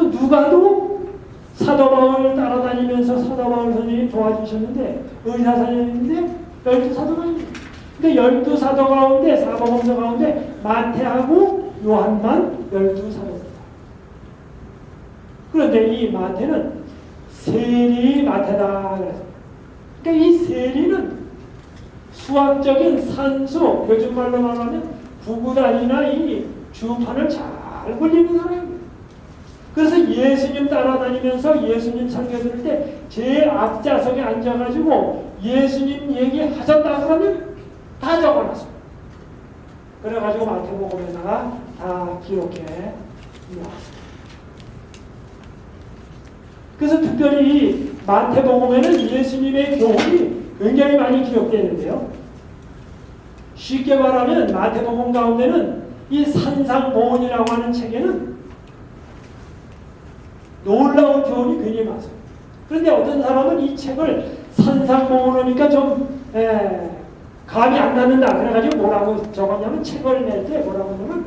누가도 사도 바울을 따라다니면서 사도 바울 선생님이 도와주셨는데 의사 선생님인데 12사도가 있는 거예요. 그러니까 12사도 가운데 사복음서 가운데 마태하고 요한만 12사도입니다. 그런데 이 마태는 세리 마태다 그래서 그러니까 이 세리는 수학적인 산수, 요즘 말로 말하면 구구단이나 이 주판을 잘 굴리는 사람입니다. 그래서 예수님 따라다니면서 예수님 설교 들을 때 제 앞좌석에 앉아가지고 예수님 얘기하셨다 그러면 다 적어놨습니다. 그래가지고 마태복음에다가 다 기록해 놓았습니다. 그래서 특별히 마태복음에는 예수님의 교훈이 굉장히 많이 기록되는데요. 쉽게 말하면 마태복음 가운데는 이 산상보훈이라고 하는 책에는 놀라운 교훈이 굉장히 많습니다. 그런데 어떤 사람은 이 책을 산상보훈하니까 좀 감이 안 나는다. 그래가지고 뭐라고 적었냐면 책을 낼 때 뭐라고 하냐면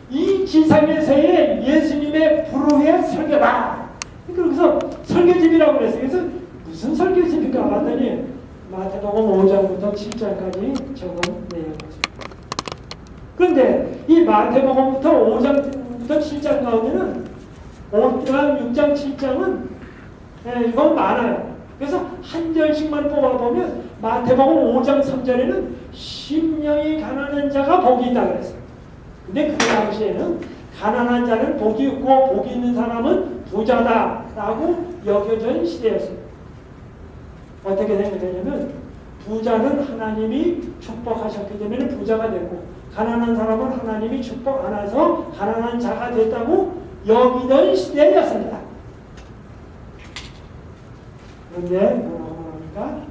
이 지상에서의 예수님의 불후의 설교다. 그래서 설교집이라고 그랬어요. 그래서 무슨 설교집인가 봤더니 마태복음 5장부터 7장까지 적은 내용이었습니다. 그런데 이 마태복음부터 5장부터 7장 가운데는 5장, 6장, 7장은 이건 많아요. 그래서 한 절씩만 뽑아보면 마태복음 5장 3절에는 심령이 가난한 자가 복이 있다 그랬어요. 근데 그 당시에는 가난한 자는 복이 없고 복이 있는 사람은 부자다라고 여겨진 시대였습니다. 어떻게 생각되냐면 부자는 하나님이 축복하셨기 때문에 부자가 됐고 가난한 사람은 하나님이 축복 안 해서 가난한 자가 됐다고 여기던 시대였습니다. 그런데 뭐라고 합니까?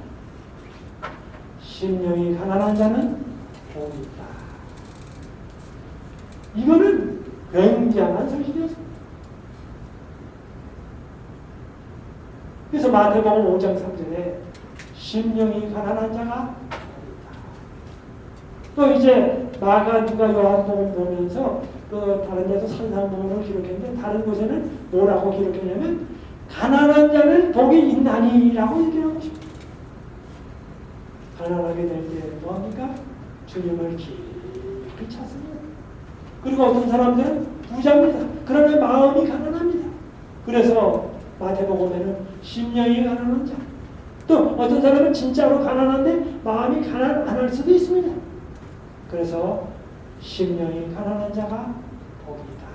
심령이 가난한 자는 복이 있다. 이거는 굉장한 소식이었습니다. 그래서 마태복음 5장 3절에 심령이 가난한 자가 복이 있다. 또 이제 마가, 누가, 요한복음 보면서 또 다른 데도 산상복음을 기록했는데 다른 곳에는 뭐라고 기록했냐면 가난한 자는 복이 있나니라고 얘기하고 있습니다. 가난하게 될 때 뭐합니까? 주님을 깊이 찾습니다. 그리고 어떤 사람들은 부자입니다. 그러나 마음이 가난합니다. 그래서 마태복음에는 심령이 가난한 자. 또 어떤 사람은 진짜로 가난한데 마음이 가난 안 할 수도 있습니다. 그래서 심령이 가난한 자가 복이다.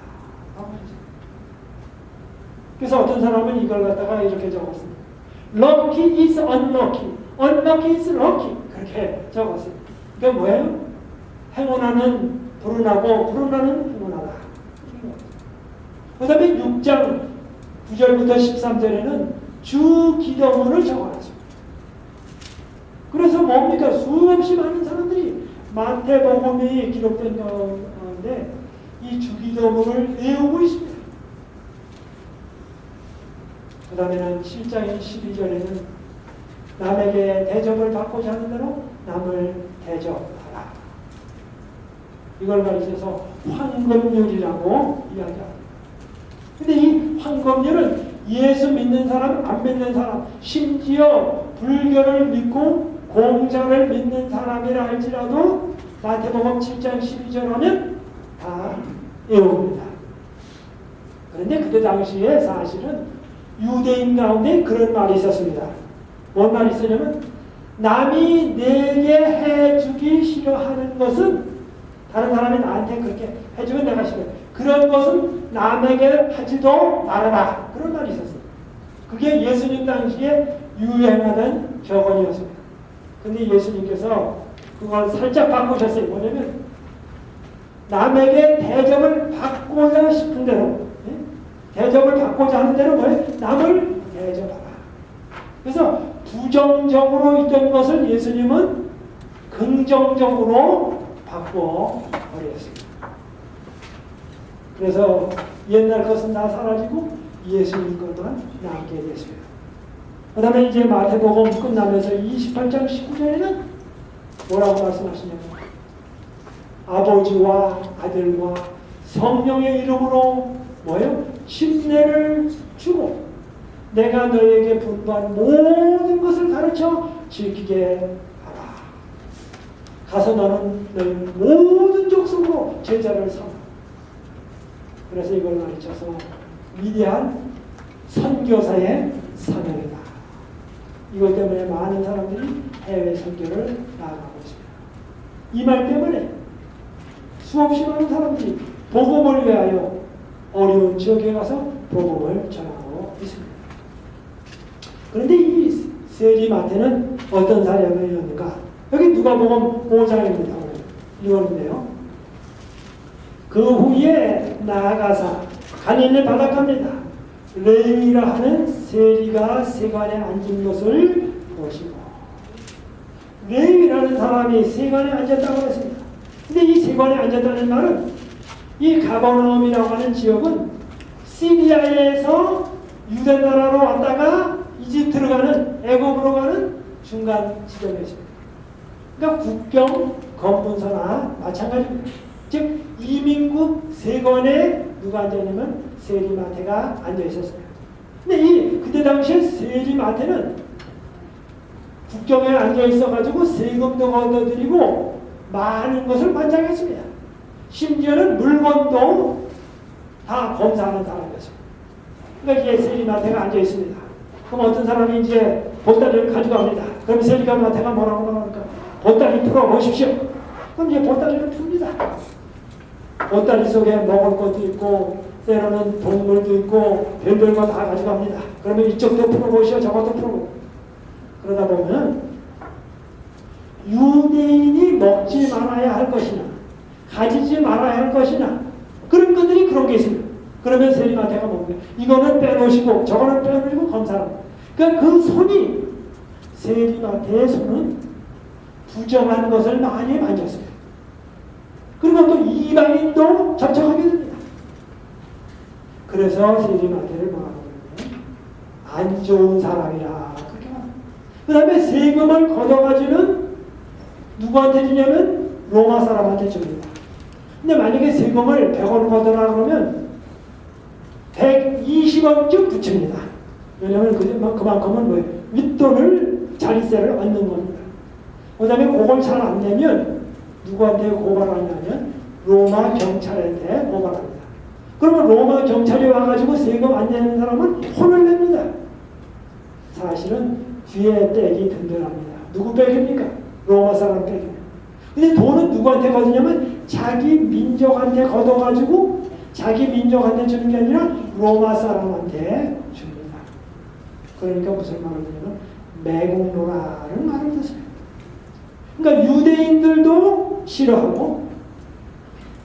그래서 어떤 사람은 이걸 갖다가 이렇게 적었습니다. Lucky is unlucky, unlucky is lucky. 그렇게 적었습니다. 그게 뭐예요? 행운하는 불운하고 불운하는 행운하다. 그 다음에 6장 9절부터 13절에는 주 기도문을 적어놨습니다. 그래서 뭡니까? 수없이 많은 사람들이 마태복음이 기록된 가운데 이 주기도문을 외우고 있습니다. 그 다음에는 7장인 12절에는 남에게 대접을 받고자 하는 대로 남을 대접하라. 이걸 가르쳐서 황금률이라고 이야기합니다. 근데 이 황금률은 예수 믿는 사람, 안 믿는 사람, 심지어 불교를 믿고 공자를 믿는 사람이라 할지라도 마태복음 7장 12절 하면 다 외웁니다. 그런데 그때 당시에 사실은 유대인 가운데 그런 말이 있었습니다. 뭔 말이 있었냐면 남이 내게 해주기 싫어하는 것은 다른 사람이 나한테 그렇게 해주면 내가 싫어해. 그런 것은 남에게 하지도 말아라. 그런 말이 있었어요. 그게 예수님 당시에 유행하던 격언이었습니다. 근데 예수님께서 그걸 살짝 바꾸셨어요. 뭐냐면 남에게 대접을 받고자 싶은 대로 대접을 받고자 하는 대로 뭐예요? 남을 대접하라. 그래서 부정적으로 있던 것을 예수님은 긍정적으로 바꿔버렸습니다. 그래서 옛날 것은 다 사라지고 예수님 것만 남게 됐습니다. 그 다음에 이제 마태복음 끝나면서 28장 19절에는 뭐라고 말씀하시냐면 아버지와 아들과 성령의 이름으로 뭐예요? 심례를 주고 내가 너에게 분부한 모든 것을 가르쳐 지키게 하라. 가서 너는 너희 모든 족속으로 제자를 삼아. 그래서 이걸 가르쳐서 위대한 선교사의 사명이다. 이것 때문에 많은 사람들이 해외 선교를 나아가고 있습니다. 이 말 때문에 수없이 많은 사람들이 복음을 위하여 어려운 지역에 가서 복음을 전하고 있습니다. 그런데 이 세리마태는 어떤 사람이었는가? 여기 누가복음 5장입니다. 이거인데요. 그 후에 나아가사 갈릴리 바닷가입니다. 레위라 하는 세리가 세관에 앉은 것을 보시고, 레위라는 사람이 세관에 앉았다고 했습니다. 근데 이 세관에 앉았다는 말은 이 가버나움이라고 하는 지역은 시리아에서 유대 나라로 왔다가 이집트로 가는, 애굽으로 가는 중간 지점이었습니다. 그러니까 국경 검문소나 마찬가지입니다. 즉 이민국 세관에 누가 앉았냐면 세리마태가 앉아 있었습니다. 근데 그때 당시에 세리마태는 국경에 앉아 있어가지고 세금도 걷어들이고 많은 것을 관장했습니다. 심지어는 물건도 다 검사하는 사람이었습니다. 그러니까 이제 세리마태가 앉아 있습니다. 그럼 어떤 사람이 이제 보따리를 가져갑니다. 그럼 세리마태가 뭐라고 말합니까? 보따리 풀어보십시오. 그럼 이제 보따리를 풉니다. 보따리 속에 먹을 것도 있고 때로는 동물도 있고 별별 거 다 가져갑니다. 그러면 이쪽도 풀어보시오, 저것도 풀어보고. 그러다 보면 유대인이 먹지 말아야 할 것이나 가지지 말아야 할 것이나 그런 것들이 그런 게 있습니다. 그러면 세리마태가 뭡니까? 이거는 빼놓으시고 저거는 빼놓으시고 검사합니다. 그러니까 그 손이, 세리마태의 손은 부정한 것을 많이 만졌어요. 그리고 또 이방인도 접촉하게 됩니다. 그래서 세리마태를 뭐라고 하냐면 안 좋은 사람이라 그렇게 말합니다. 그 다음에 세금을 걷어가지는 누구한테 주냐면 로마 사람한테 줍니다. 근데 만약에 세금을 100원 걷어라 그러면 120원쯤 붙입니다. 왜냐하면 그만큼은 뭐예요? 윗돈을, 자리세를 얻는 겁니다. 그 다음에 그걸 잘 안 내면 누구한테 고발하냐면 로마 경찰한테 고발합니다. 그러면 로마 경찰이 와가지고 세금 안 내는 사람은 혼을 냅니다. 사실은 뒤에 떼기 든든합니다. 누구 뺏깁니까? 로마 사람 뺏깁니다. 근데 돈은 누구한테 거두냐면 자기 민족한테 걷어가지고 자기 민족한테 주는 게 아니라 로마 사람한테 줍니다. 그러니까 무슨 말을 하냐면 매국노라는 말을 듣습니다. 그러니까 유대인들도 싫어하고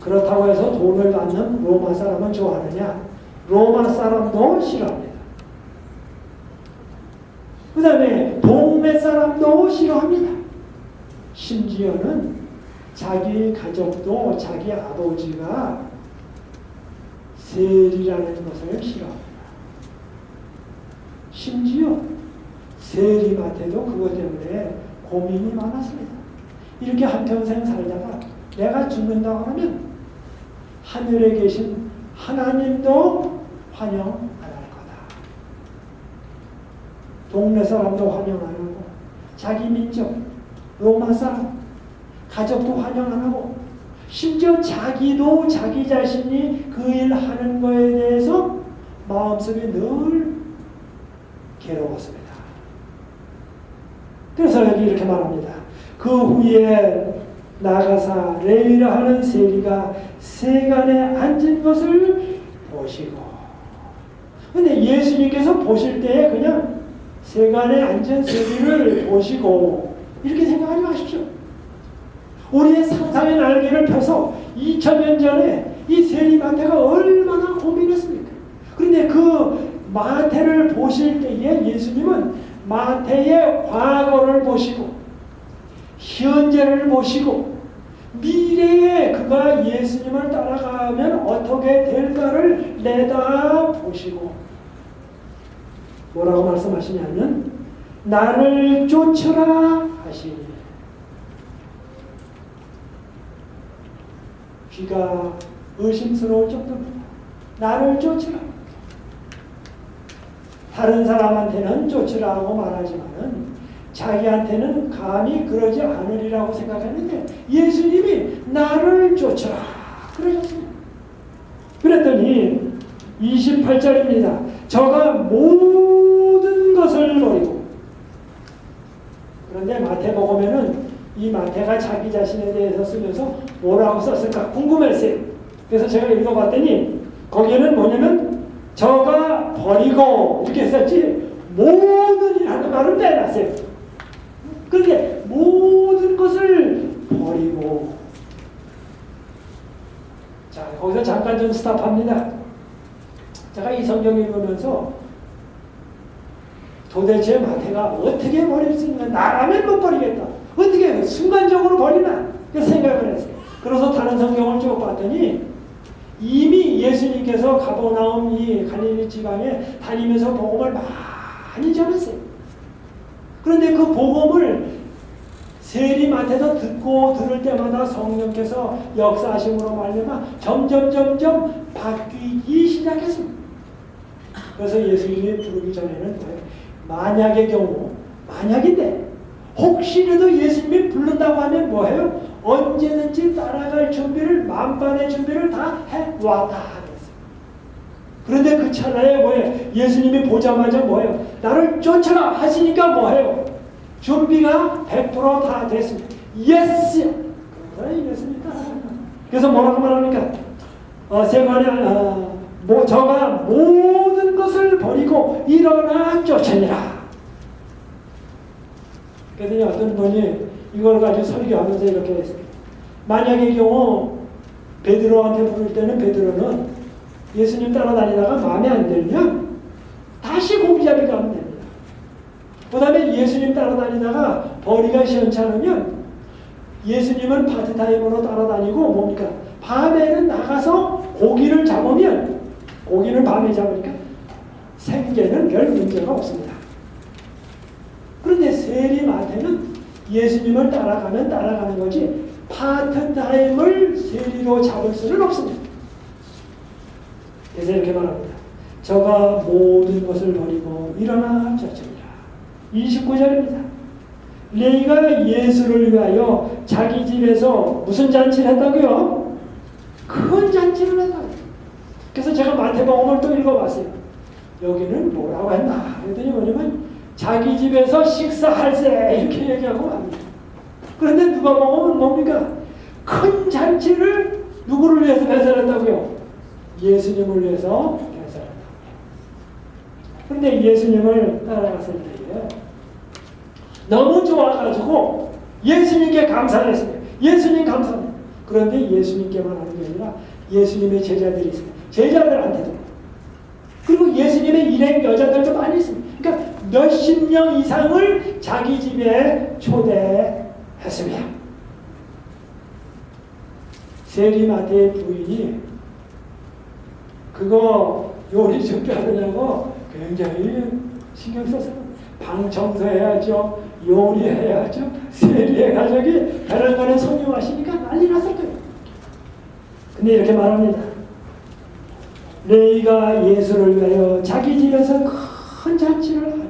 그렇다고 해서 돈을 받는 로마 사람은 좋아하느냐? 로마 사람도 싫어합니다. 그 다음에 동네 사람도 싫어합니다. 심지어는 자기 가족도 자기 아버지가 세리라는 것을 싫어합니다. 심지어 세리마태도 그것 때문에 고민이 많았습니다. 이렇게 한평생 살다가 내가 죽는다고 하면 하늘에 계신 하나님도 환영 안 할 거다. 동네 사람도 환영 안 하고 자기 민족, 로마 사람, 가족도 환영 안 하고 심지어 자기도 자기 자신이 그 일 하는 거에 대해서 마음속에 늘 괴로웠습니다. 그래서 여기 이렇게 말합니다. 그 후에 나가사 레위라 하는 세리가 세간에 앉은 것을 보시고, 근데 예수님께서 보실 때에 그냥 세간에 앉은 세리를 보시고 이렇게 생각하지 마십시오. 우리의 상상의 날개를 펴서 2000년 전에 이 세리마태가 얼마나 고민했습니까? 그런데 그 마태를 보실 때에 예수님은 마태의 과거를 보시고 현재를 보시고 미래에 그가 예수님을 따라가면 어떻게 될까를 내다보시고 뭐라고 말씀하시냐면 나를 쫓으라 하시니 귀가 의심스러울 정도입니다. 나를 쫓으라. 다른 사람한테는 쫓으라고 말하지만은 자기한테는 감히 그러지 않으리라고 생각했는데 예수님이 나를 쫓으라 그러셨습니다. 그랬더니 28절입니다. 저가 모든 것을 버리고. 그런데 마태복음에는 이 마태가 자기 자신에 대해서 쓰면서 뭐라고 썼을까 궁금했어요. 그래서 제가 읽어봤더니 거기에는 뭐냐면 저가 버리고 이렇게 썼지 모든이라는 말을 빼놨어요. 그런데 모든 것을 버리고. 자, 거기서 잠깐 좀 스탑합니다. 제가 이 성경을 읽으면서 도대체 마태가 어떻게 버릴 수 있나? 나라면 못 버리겠다. 어떻게 순간적으로 버리나? 그 생각을 했어요. 그래서 다른 성경을 쭉 봤더니 이미 예수님께서 가버나움 이 갈릴리 지방에 다니면서 복음을 많이 전했어요. 그런데 그 복음을 세리한테서 듣고 들을 때마다 성령께서 역사하심으로 말미암아 점점 바뀌기 시작했습니다. 그래서 예수님이 부르기 전에는 만약의 경우, 만약인데 혹시라도 예수님이 부른다고 하면 뭐예요? 언제든지 따라갈 준비를 만반의 준비를 다 해왔다. 그런데 그 찰나에 뭐예요? 예수님이 보자마자 뭐예요? 나를 쫓아라 하시니까 뭐예요? 준비가 100% 다 됐습니다. 예스! 이랬습니다. 그래서 뭐라고 말합니까? 저가 모든 것을 버리고 일어나 쫓으니라. 그랬더니 어떤 분이 이걸 가지고 설교하면서 이렇게 했습니다. 만약의 경우 베드로한테 부를 때는 베드로는 예수님 따라다니다가 마음에 안 들면 다시 고기잡이 가면 됩니다. 그 다음에 예수님 따라다니다가 벌이가 시원찮으면 예수님은 파트타임으로 따라다니고 뭡니까? 밤에는 나가서 고기를 잡으면 고기는 밤에 잡으니까 생계는 별 문제가 없습니다. 그런데 세리한테는 예수님을 따라가는 거지 파트타임을 세리로 잡을 수는 없습니다. 그래서 이렇게 말합니다. 저가 모든 것을 버리고 일어나 쫓으리라. 29절입니다. 레위가 예수를 위하여 자기 집에서 무슨 잔치를 했다고요? 큰 잔치를 했다고요. 그래서 제가 마태복음을 또 읽어봤어요. 여기는 뭐라고 했나? 그랬더니 뭐냐면 자기 집에서 식사할세 이렇게 얘기하고 합니다. 그런데 누가 보면 뭡니까? 큰 잔치를 누구를 위해서 배설했다고요? 예수님을 위해서 배설했다. 그런데 예수님을 따라갔을 때에 너무 좋아가지고 예수님께 감사를 했습니다. 예수님 감사합니다. 그런데 예수님께만 하는 게 아니라 예수님의 제자들이 있습니다. 제자들한테도. 그리고 예수님의 일행 여자들도 많이 있습니다. 그러니까 몇십 명 이상을 자기 집에 초대했습니다. 세리마태의 부인이 그거 요리 준비하느냐고 굉장히 신경 썼어요. 방 청소해야죠. 요리해야죠. 세리의 가족이 베란다에 성령하시니까 난리 났을 거예요. 근데 이렇게 말합니다. 레위가 예수를 위하여 자기 집에서 큰 잔치를 하니.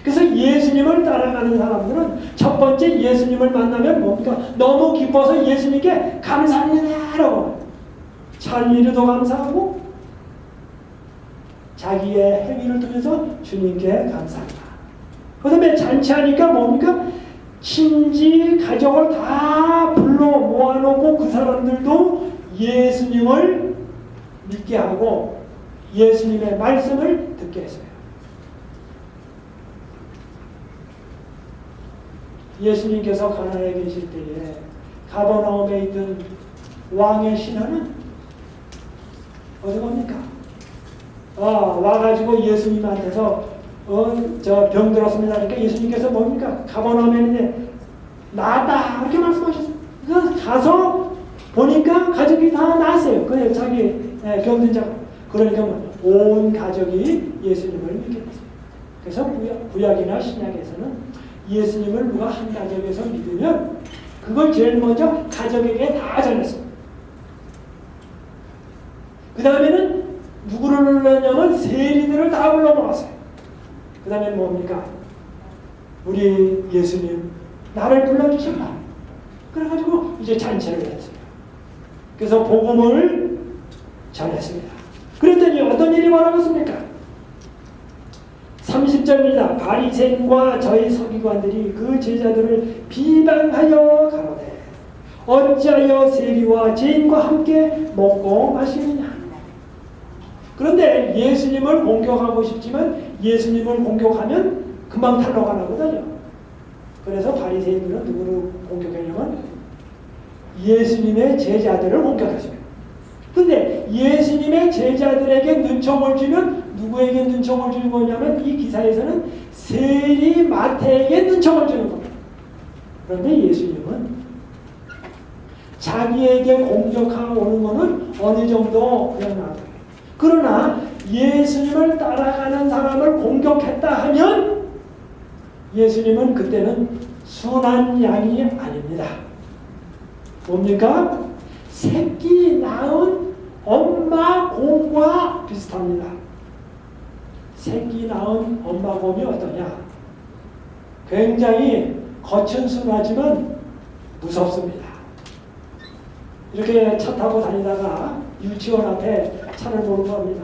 그래서 예수님을 따라가는 사람들은 첫 번째 예수님을 만나면 뭡니까? 너무 기뻐서 예수님께 감사합니다라고 찬미도 감사하고 자기의 행위를 통해서 주님께 감사합니다. 그 다음에 잔치하니까 뭡니까? 친지 가족을 다 불러 모아놓고 그 사람들도 예수님을 믿게 하고 예수님의 말씀을 듣게 했어요. 예수님께서 가나안에 계실 때에 가버나움에 있던 왕의 신하는 어디 갑니까? 와가지고 예수님한테서 저 병 들었습니다. 그러니까 예수님께서 뭡니까? 가버나움에 있는데 나았다 이렇게 말씀하셨어요. 그래서 가서 보니까 가족이 다 나았어요. 그래 자기 병든 자. 그러니까 온 가족이 예수님을 믿게 됐어요. 그래서 구약이나 신약에서는 예수님을 누가 한 가족에서 믿으면 그걸 제일 먼저 가족에게 다 전했어요. 그 다음에는 누구를 불렀냐면 세리들을 다 불러 모았어요. 그 다음에 뭡니까? 우리 예수님 나를 불러주신다. 그래가지고 이제 잔치를 했어요. 그래서 복음을 전했습니다. 그랬더니 어떤 일이 벌어졌습니까? 30절입니다. 바리새인과 저희 서기관들이 그 제자들을 비방하여 가로되 어찌하여 세리와 죄인과 함께 먹고 마시느냐. 그런데 예수님을 공격하고 싶지만 예수님을 공격하면 금방 탈로가 나거든요. 그래서 바리새인들은 누구를 공격하냐면 예수님의 제자들을 공격했습니다. 근데 예수님의 제자들에게 눈총을 주면 누구에게 눈총을 주는 거냐면 이 기사에서는 세리 마태에게 눈총을 주는 겁니다. 그런데 예수님은 자기에게 공격하고 오는 것은 어느 정도 그냥 나아요. 그러나 예수님을 따라가는 사람을 공격했다 하면 예수님은 그때는 순한 양이 아닙니다. 뭡니까? 새끼 낳은 엄마 곰과 비슷합니다. 새끼 낳은 엄마 곰이 어떠냐? 굉장히 거친 순하지만 무섭습니다. 이렇게 차 타고 다니다가 유치원 앞에 차를 몰고 갑니다.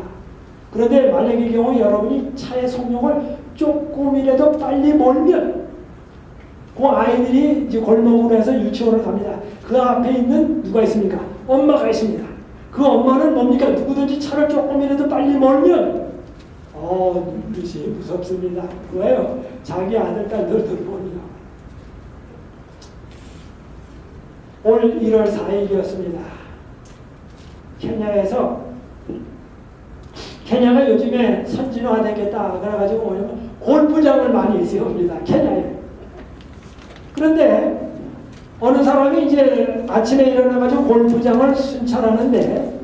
그런데 만약의 경우 여러분이 차의 속력을 조금이라도 빨리 몰면 그 아이들이 이제 골목으로 해서 유치원을 갑니다. 그 앞에 있는 누가 있습니까? 엄마가 있습니다. 그 엄마는 뭡니까? 누구든지 차를 조금이라도 빨리 몰면 눈빛이 무섭습니다. 왜요? 자기 아들, 딸들 들어옵니다. 올 1월 4일이었습니다. 케냐가 요즘에 선진화되겠다 그래가지고 뭐냐면 골프장을 많이 세웁니다. 케냐에. 그런데 어느 사람이 이제 아침에 일어나가지고 골프장을 순찰하는데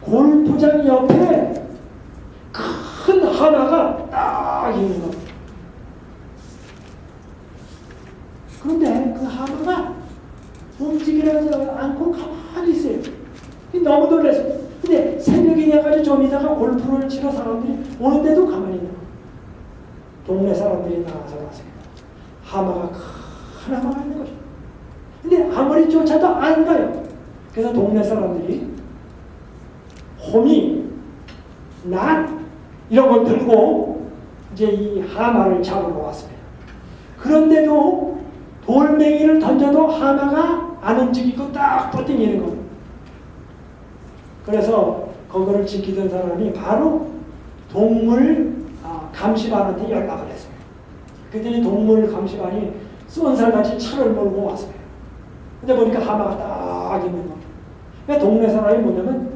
골프장 옆에 큰 하마가 딱 있는 겁니다. 그런데 그 하마가 움직이지 않고 가만히 있어요. 너무 놀랐어요. 근데 새벽이 돼가지고 좀 이따가 골프를 치러 사람들이 오는데도 가만히 있는 거예요. 동네 사람들이 나와서 봤어요. 하마가 큰 하마가 있는 거죠. 근데 아무리 쫓아도 안 가요. 그래서 동네 사람들이 호미, 낫 이런 걸 들고 이제 이 하마를 잡으러 왔습니다. 그런데도 돌멩이를 던져도 하마가 안 움직이고 딱 버티는 겁니다. 그래서 그거를 지키던 사람이 바로 동물 감시반한테 연락을 했어요. 그랬더니 동물 감시반이 쏜살같이 차를 몰고 왔어요. 근데 보니까 하마가 딱 있는 겁니다. 그러니까 동네 사람이 뭐냐면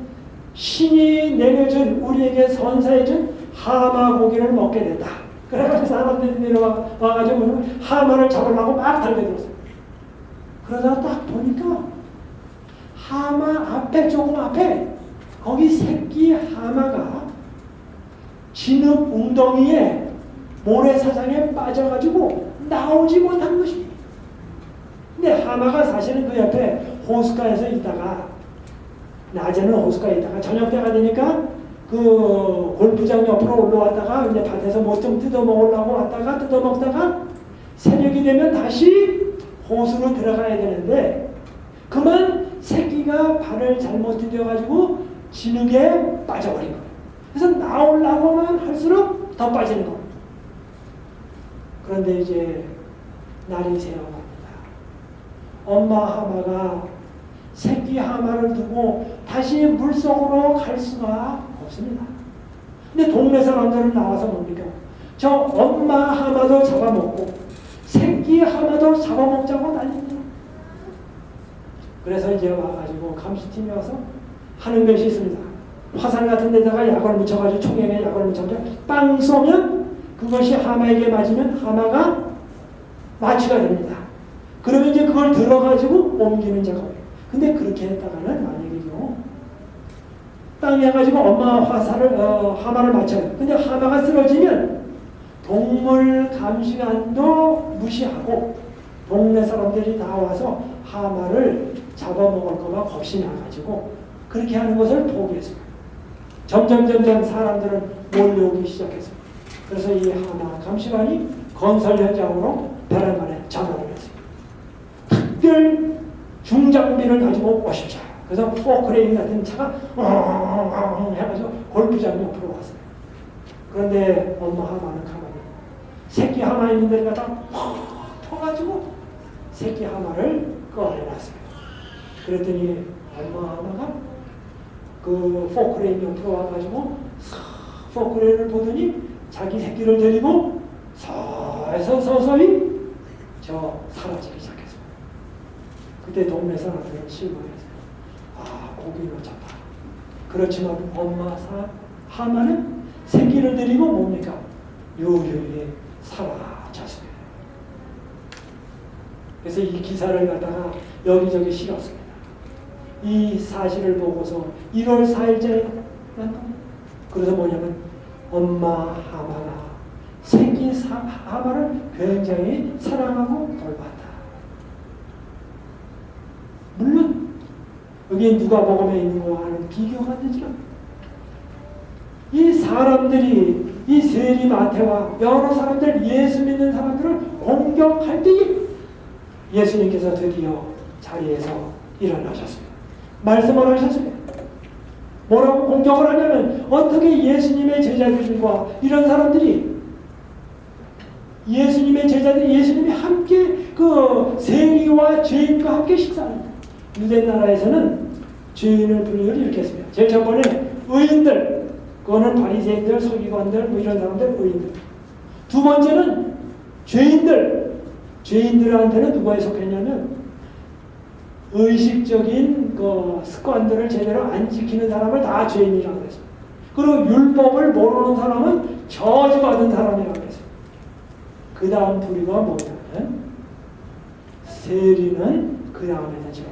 신이 내려준 우리에게 선사해준 하마 고기를 먹게 된다. 그래가지고 사람들이 내려와가지고 하마를 잡으려고 막 달려들었어요. 그러다가 딱 보니까 하마 앞에 조금 앞에 거기 새끼 하마가 진흙 웅덩이에 모래사장에 빠져가지고 나오지 못한 것입니다. 근데 하마가 사실은 그 옆에 호숫가에서 있다가 낮에는 호숫가에 있다가 저녁 때가 되니까 그 골프장 옆으로 올라왔다가 이제 밭에서 뭐 좀 뜯어먹으려고 왔다가 뜯어먹다가 새벽이 되면 다시 호수로 들어가야 되는데 그만 새끼가 발을 잘못 디뎌가지고 진흙에 빠져버린 거예요. 그래서 나오려고만 할수록 더 빠지는 겁니다. 그런데 이제 날이 새어갑니다. 엄마 하마가 새끼 하마를 두고 다시 물속으로 갈 수가 없습니다. 근데 동네 사람들은 나와서 뭡니까? 저 엄마 하마도 잡아먹고 새끼 하마도 잡아먹자고 난립니다. 그래서 이제 와가지고 감시팀이 와서 하는 것이 있습니다. 화살 같은 데다가 약을 묻혀가지고 총에 약을 묻혀가지고 빵 쏘면 그것이 하마에게 맞으면 하마가 마취가 됩니다. 그러면 이제 그걸 들어가지고 옮기는 작업이에요. 근데 그렇게 했다가는 만약에 땅에 해가지고 엄마 하마를 맞춰요. 근데 하마가 쓰러지면 동물 감시관도 무시하고 동네 사람들이 나와서 하마를 잡아먹을까봐 겁이 나가지고 그렇게 하는 것을 포기했어요. 점점 사람들은 몰려오기 시작했어요. 그래서 이 하나 감시관이 건설 현장으로 베란만에 전화를 했습니다. 특별 중장비를 가지고 오십시오. 그래서 포크레인 같은 차가 해가지고 골프장 옆으로 왔어요. 그런데 엄마 하마는 가만히 새끼 하마 있는 데를 갖다 팍 터가지고 새끼 하마를 꺼내놨어요. 그랬더니 엄마 하마가 그 포크레인 옆으로 와가지고 포크레인을 보더니 자기 새끼를 데리고 서서히 사라지기 시작했어요. 그때 동네 사람들은 실망했어요. 아, 고기를 잡다. 그렇지만 엄마 하마는 새끼를 데리고 뭡니까? 요요에 사라졌습니다. 그래서 이 기사를 갖다가 여기저기 실었습니다. 이 사실을 보고서 1월 4일째 그래서 뭐냐면 엄마 하마가 새끼 하마를 굉장히 사랑하고 돌봤다. 물론 여기에 누가복음에 있는 거와는 비교가 안 되지만 이 사람들이 이 세리 마태와 여러 사람들 예수 믿는 사람들을 공격할 때에 예수님께서 드디어 자리에서 일어나셨습니다. 말씀을 하셨습니다. 뭐라고 공격을 하냐면 어떻게 예수님의 제자들과 이런 사람들이 예수님의 제자들이 예수님이 함께 그 세리와 죄인과 함께 식사합니다. 유대 나라에서는 죄인을 부르는 이렇게 했습니다. 제일 첫 번에 의인들, 그거는 바리새인들, 서기관들, 뭐 이런 사람들 의인들. 두 번째는 죄인들, 죄인들한테는 누가 속했냐면 의식적인 그 습관들을 제대로 안 지키는 사람을 다 죄인이라고 했습니다. 그리고 율법을 모르는 사람은 저주받은 사람이라고 했습니다. 그 다음 부류가 뭐냐면 세리는 그 다음에는 지금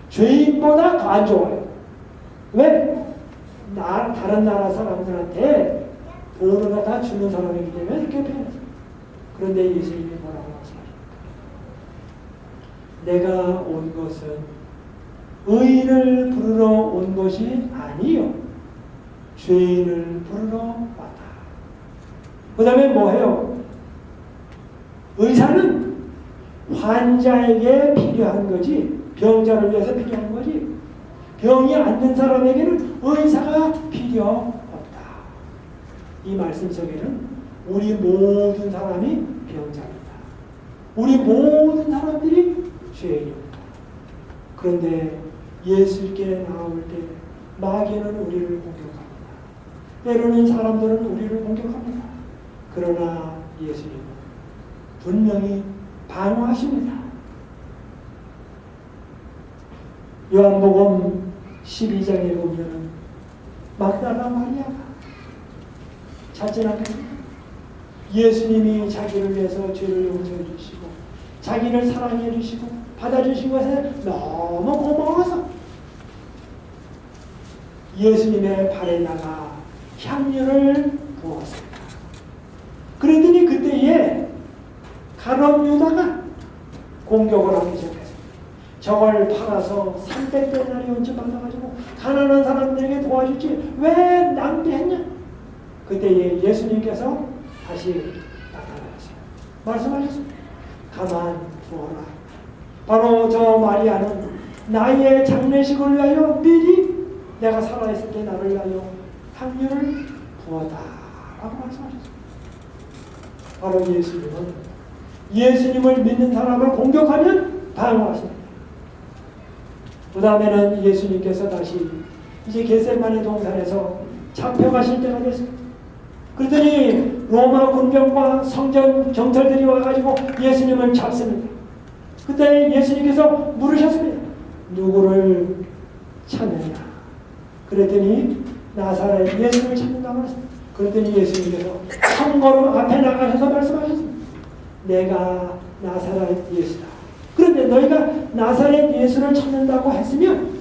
죄인보다 더 안 좋아요. 왜? 다른 나라 사람들한테 보호를 다 주는 사람이기 때문에 이렇게 표현했어요. 그런데 예수님이 뭐라고 말씀하십니까? 내가 온 것은 의인을 부르러 온 것이 아니요 죄인을 부르러 왔다. 그 다음에 뭐해요? 의사는 환자에게 필요한 거지 병자를 위해서 필요한 거지 병이 안 든 사람에게는 의사가 필요 없다. 이 말씀 속에는 우리 모든 사람이 병자입니다. 우리 모든 사람들이 죄인입니다. 그런데 예수께 나올 때 마귀는 우리를 공격합니다. 때로는 사람들은 우리를 공격합니다. 그러나 예수님은 분명히 방어하십니다. 요한복음 12장에 보면 막달라 마리아가 찾지 않겠습니까? 예수님이 자기를 위해서 죄를 용서해 주시고 자기를 사랑해 주시고 받아주신 것에 너무 고마워서 예수님의 발에다가 향유를 부었습니다. 그랬더니 그때에 가룟 유다가 공격을 하기 시작했습니다. 저걸 팔아서 300데나리온쯤 받아가지고 가난한 사람들에게 도와주지 왜 낭비했냐? 그때에 예수님께서 다시 나타나셨어요. 말씀하셨습니다. 가만 두어라. 바로 저 마리아는 나의 장례식을 위하여 미리 내가 살아있을 때 나를 위하여 향유를 부었다 라고 말씀하셨습니다. 바로 예수님을 믿는 사람을 공격하면 방어하십니다. 그 다음에는 예수님께서 다시 이제 겟세마네 동산에서 잡혀가실 때가 됐습니다. 그랬더니 로마 군병과 성전 경찰들이 와가지고 예수님을 잡습니다. 그때 예수님께서 물으셨습니다. 누구를 찾느냐? 그랬더니 나사렛 예수를 찾는다고 했습니다. 그랬더니 예수님께서 한 걸음 앞에 나가셔서 말씀하셨습니다. 내가 나사렛 예수다. 그런데 너희가 나사렛 예수를 찾는다고 했으면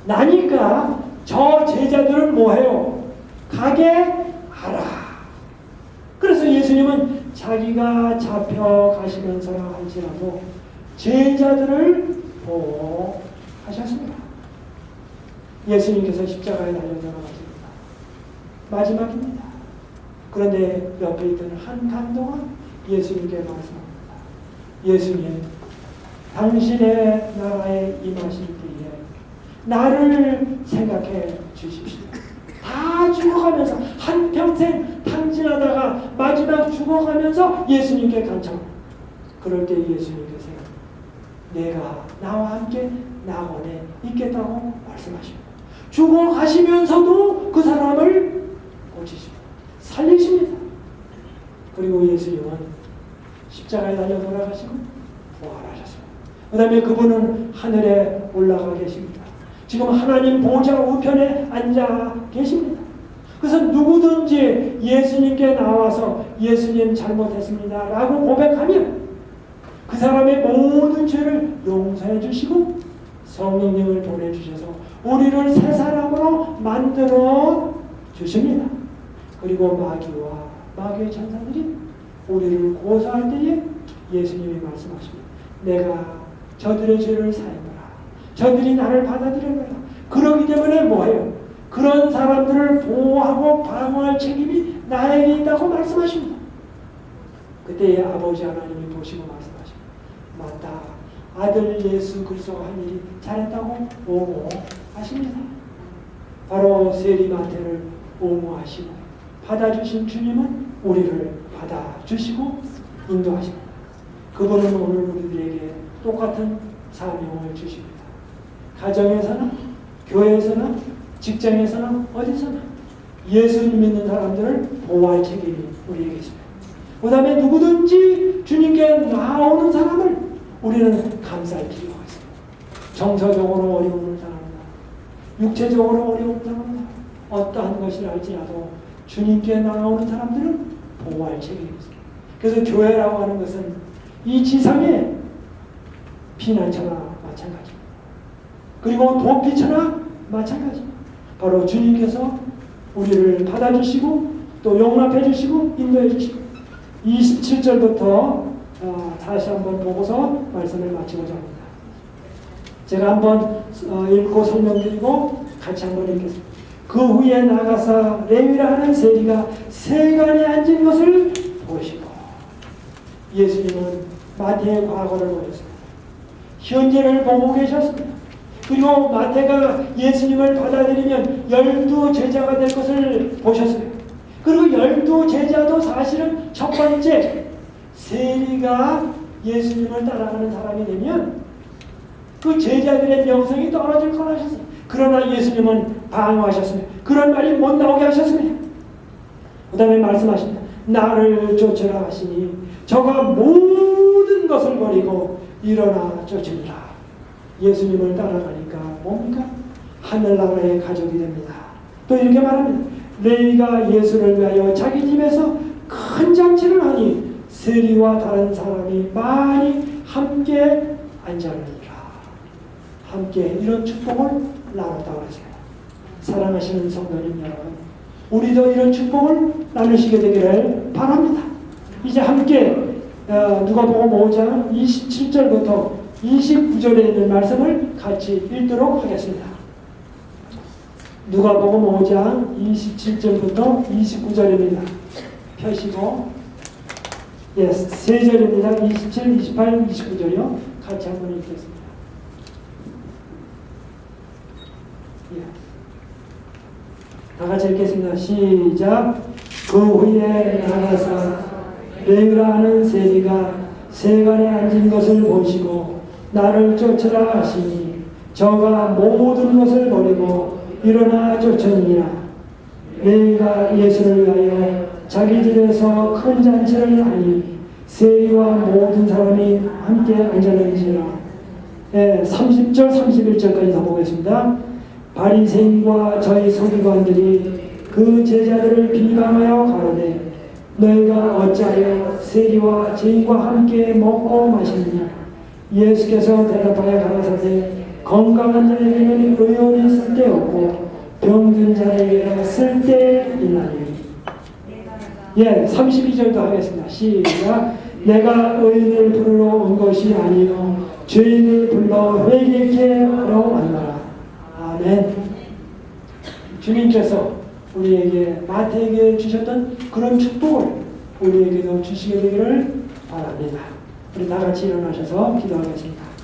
나니까 저 제자들은 뭐해요? 가게 하라. 그래서 예수님은 자기가 잡혀가시면서 할지라도 제자들을 보호하셨습니다. 예수님께서 십자가에 달려 돌아가십니다. 마지막입니다. 그런데 옆에 있던 한 강도가 예수님께 말씀합니다. 예수님, 당신의 나라에 임하실 때에 나를 생각해 주십시오. 다 죽어가면서 한평생 탕진하다가 마지막 죽어가면서 예수님께 간청합니다. 그럴 때 예수님께서 내가 나와 함께 낙원에 있겠다고 말씀하십니다. 죽어가시면서도 그 사람을 고치십니다. 살리십니다. 그리고 예수님은 십자가에 달려 돌아가시고 부활하셨습니다. 그 다음에 그분은 하늘에 올라가 계십니다. 지금 하나님 보좌 우편에 앉아 계십니다. 그래서 누구든지 예수님께 나와서 예수님 잘못했습니다 라고 고백하면 그 사람의 모든 죄를 용서해 주시고 성령님을 보내주셔서 우리를 새 사람으로 만들어 주십니다. 그리고 마귀와 마귀의 천사들이 우리를 고소할 때에 예수님이 말씀하십니다. 내가 저들의 죄를 사하노라. 저들이 나를 받아들여라. 그러기 때문에 뭐예요? 그런 사람들을 보호하고 방어할 책임이 나에게 있다고 말씀하십니다. 그때 아버지 하나님이 보시고 말씀하십니다. 맞다. 아들 예수 그리스도가 한 일이 잘했다고 옹호하십니다. 바로 세리마태를 옹호하시고 받아주신 주님은 우리를 받아주시고 인도하십니다. 그분은 오늘 우리들에게 똑같은 사명을 주십니다. 가정에서나 교회에서나 직장에서나 어디서나 예수님 믿는 사람들을 보호할 책임이 우리에게 있습니다. 그 다음에 누구든지 주님께 나오는 사람을 우리는 감사할 필요가 있습니다. 정서적으로 어려움을 당합니다. 육체적으로 어려움을 당합니다. 어떠한 것이라 할지라도 주님께 나오는 사람들은 보호할 책임이 있습니다. 그래서 교회라고 하는 것은 이 지상의 피난처나 마찬가지입니다. 그리고 도피처나 마찬가지입니다. 바로 주님께서 우리를 받아주시고 또 용납해 주시고 인도해 주시고 27절부터 다시 한번 보고서 말씀을 마치고자 합니다. 제가 한번 읽고 설명드리고 같이 한번 읽겠습니다. 그 후에 나가사 레위라 하는 세리가 세간에 앉은 것을 보시고 예수님은 마태의 과거를 보셨습니다. 현재를 보고 계셨습니다. 그리고 마태가 예수님을 받아들이면 12 제자가 될 것을 보셨습니다. 그리고 12 제자도 사실은 첫 번째 세리가 예수님을 따라가는 사람이 되면 그 제자들의 명성이 떨어질 거라 하셨어요. 그러나 예수님은 방어하셨습니다. 그런 말이 못 나오게 하셨습니다. 그 다음에 말씀하십니다. 나를 쫓으라 하시니 저가 모든 것을 버리고 일어나 쫓으리라. 예수님을 따라가니까 뭡니까? 하늘나라의 가족이 됩니다. 또 이렇게 말합니다. 레위가 예수를 위하여 자기 집에서 큰 잔치를 하니 세리와 다른 사람이 많이 함께 앉았느니라. 함께 이런 축복을 나눴다고 했습니다. 사랑하시는 성도님 여러분, 우리도 이런 축복을 나누시게 되기를 바랍니다. 이제 함께 누가복음 5장 27절부터 29절에 있는 말씀을 같이 읽도록 하겠습니다. 누가복음 5장 27절부터 29절입니다. 펴시고 세 절입니다. 27, 28, 29절이요. 같이 한번 읽겠습니다. 다 같이 읽겠습니다. 시작. 그 후에 나가사 레위라 하는 세리가 세간에 앉은 것을 보시고 나를 쫓으라 하시니 저가 모든 것을 버리고 일어나 쫓으니라. 레위가 예수를 위하여 자기 집에서 큰 잔치를 하니 세리와 모든 사람이 함께 앉았는지라. 30절 31절까지 더 보겠습니다. 바리새인과 저희 서기관들이 그 제자들을 비방하여 가로되 너희가 어찌하여 세리와 죄인과 함께 먹고 마시느냐. 예수께서 대답하여 가라사대 건강한 자에게는 의원이 쓸데없고 병든 자에게는 쓸데있나니. 32절도 하겠습니다. 시작. 내가 의인을 부르러 온 것이 아니요 죄인을 불러 회개케 하러 왔노라. 아멘. 주님께서 우리에게 마태에게 주셨던 그런 축복을 우리에게도 주시게 되기를 바랍니다. 우리 다 같이 일어나셔서 기도하겠습니다.